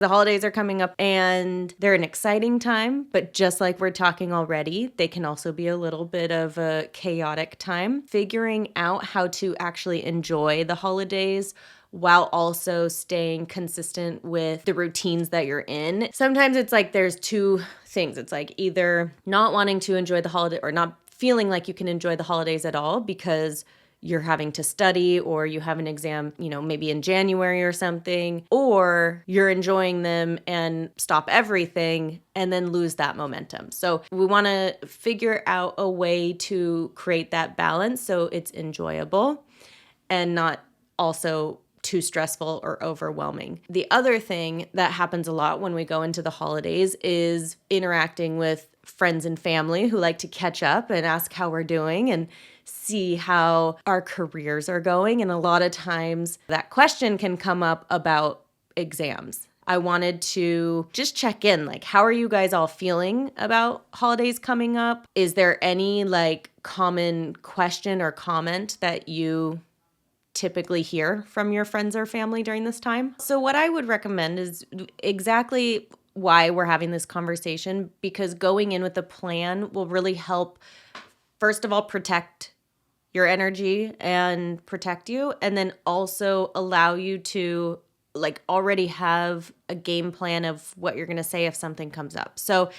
The holidays are coming up and they're an exciting time, but just like we're talking already, they can also be a little bit of a chaotic time. Figuring out how to actually enjoy the holidays while also staying consistent with the routines that you're in. Sometimes it's like there's two things. It's like either not wanting to enjoy the holiday or not feeling like you can enjoy the holidays at all because you're having to study or you have an exam, maybe in January or something, or you're enjoying them and stop everything and then lose that momentum. So we want to figure out a way to create that balance so it's enjoyable and not also too stressful or overwhelming. The other thing that happens a lot when we go into the holidays is interacting with friends and family who like to catch up and ask how we're doing and see how our careers are going. And a lot of times that question can come up about exams. I wanted to just check in, like, how are you guys all feeling about holidays coming up? Is there any common question or comment that you typically hear from your friends or family during this time? So what I would recommend is exactly why we're having this conversation, because going in with a plan will really help, first of all, protect your energy and protect you, and then also allow you to already have a game plan of what you're going to say if something comes up. So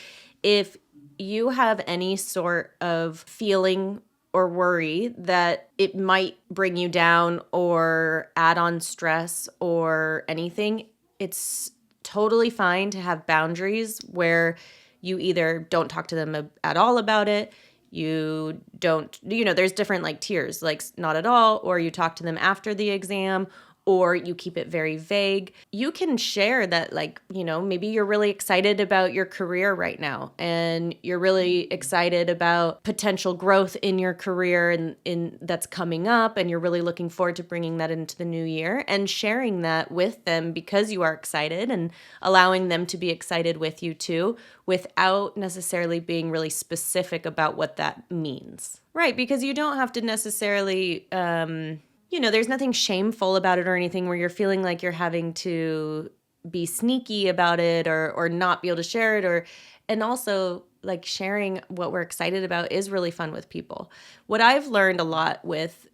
if you have any sort of feeling or worry that it might bring you down or add on stress or anything, it's totally fine to have boundaries where you either don't talk to them at all about it, you don't, there's different tiers, not at all, or you talk to them after the exam, or you keep it very vague. You can share that, maybe you're really excited about your career right now and you're really excited about potential growth in your career and in that's coming up, and you're really looking forward to bringing that into the new year and sharing that with them because you are excited and allowing them to be excited with you too, without necessarily being really specific about what that means. Right, because you don't have to necessarily there's nothing shameful about it or anything where you're feeling like you're having to be sneaky about it or not be able to share it, and also sharing what we're excited about is really fun with people. What I've learned a lot with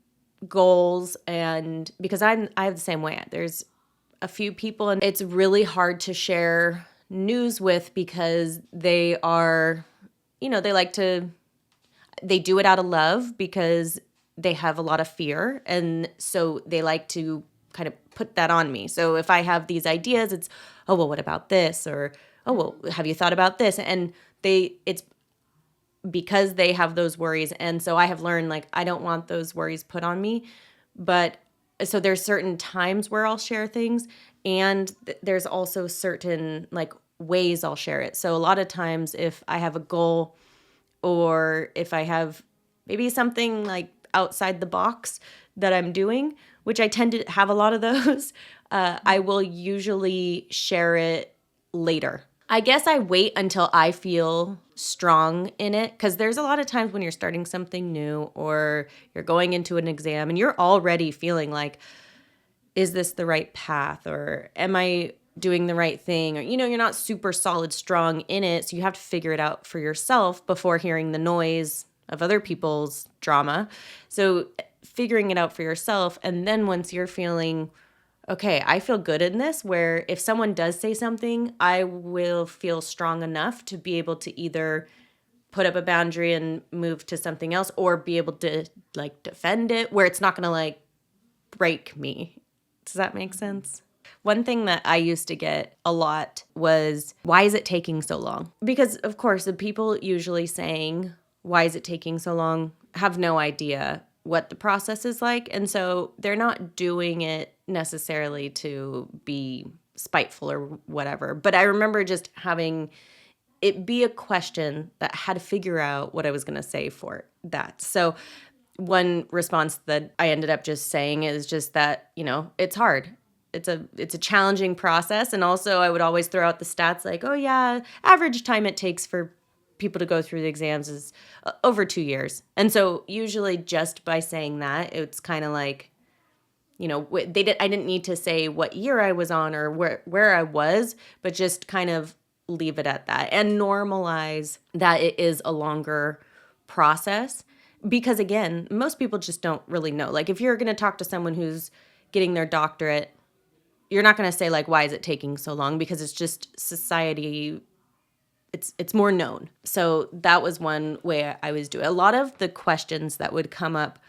goals, and because I have the same way, there's a few people and it's really hard to share news with because they are, they do it out of love because they have a lot of fear. And so they like to kind of put that on me. So if I have these ideas, it's, oh, well, what about this? Or, oh, well, have you thought about this? And it's because they have those worries. And so I have learned, I don't want those worries put on me. But so there's certain times where I'll share things. And there's also certain ways I'll share it. So a lot of times if I have a goal or if I have maybe something outside the box that I'm doing, which I tend to have a lot of those, I will usually share it later. I guess I wait until I feel strong in it, because there's a lot of times when you're starting something new or you're going into an exam and you're already feeling like, is this the right path, or am I doing the right thing? Or, you're not super solid, strong in it. So you have to figure it out for yourself before hearing the noise of other people's drama. So figuring it out for yourself. And then once you're feeling, okay, I feel good in this, where if someone does say something, I will feel strong enough to be able to either put up a boundary and move to something else, or be able to defend it where it's not going to break me. Does that make sense? One thing that I used to get a lot was, why is it taking so long? Because, of course, the people usually saying, why is it taking so long, have no idea what the process is like. And so they're not doing it necessarily to be spiteful or whatever. But I remember just having it be a question that had to figure out what I was going to say for that. So one response that I ended up just saying is just that, it's hard. It's a challenging process. And also I would always throw out the stats oh yeah, average time it takes for people to go through the exams is over 2 years. And so usually just by saying that, it's kind of I didn't need to say what year I was on or where I was, but just kind of leave it at that and normalize that it is a longer process. Because again, most people just don't really know. Like if you're going to talk to someone who's getting their doctorate, you're not going to say like, why is it taking so long? Because it's just society, it's more known. So that was one way I was doing. A lot of the questions that would come up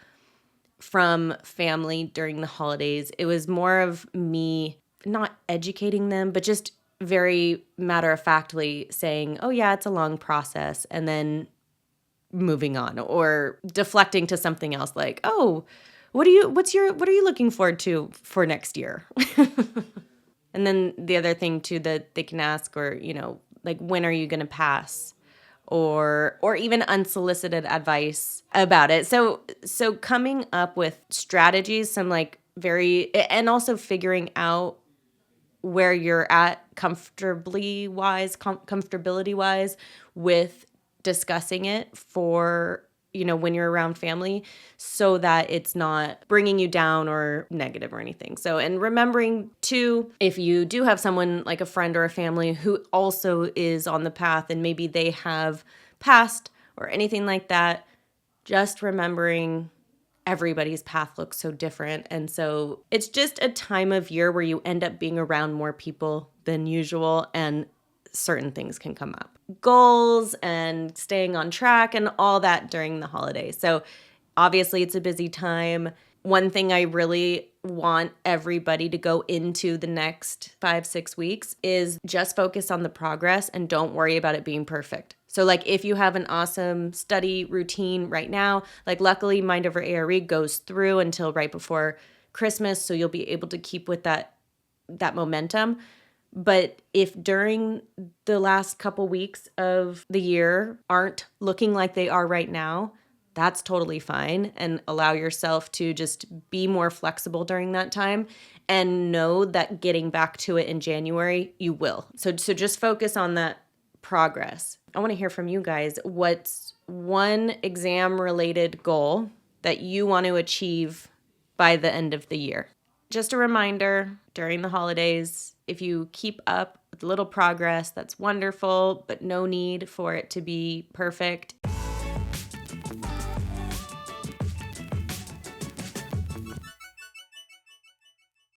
from family during the holidays, it was more of me not educating them, but just very matter of factly saying, oh yeah, it's a long process, and then moving on or deflecting to something else like, oh, what are you looking forward to for next year? And then the other thing too that they can ask, or like, when are you going to pass? Or even unsolicited advice about it. So coming up with strategies, some like and also figuring out where you're at comfortability wise with discussing it for when you're around family, so that it's not bringing you down or negative or anything. So, and remembering too, if you do have someone like a friend or a family who also is on the path and maybe they have passed or anything like that, just remembering everybody's path looks so different. And so it's just a time of year where you end up being around more people than usual, and certain things can come up. Goals and staying on track and all that during the holidays. So obviously it's a busy time. One thing I really want everybody to go into the next 5-6 weeks is just focus on the progress and don't worry about it being perfect. So like if you have an awesome study routine right now, like luckily Mind Over ARE goes through until right before Christmas, so you'll be able to keep with that momentum. But if during the last couple weeks of the year aren't looking like they are right now, that's totally fine, and allow yourself to just be more flexible during that time and know that getting back to it in January, you will. So just focus on that progress. I want to hear from you guys. What's one exam related goal that you want to achieve by the end of the year? Just a reminder, during the holidays, if you keep up with little progress, that's wonderful, but no need for it to be perfect.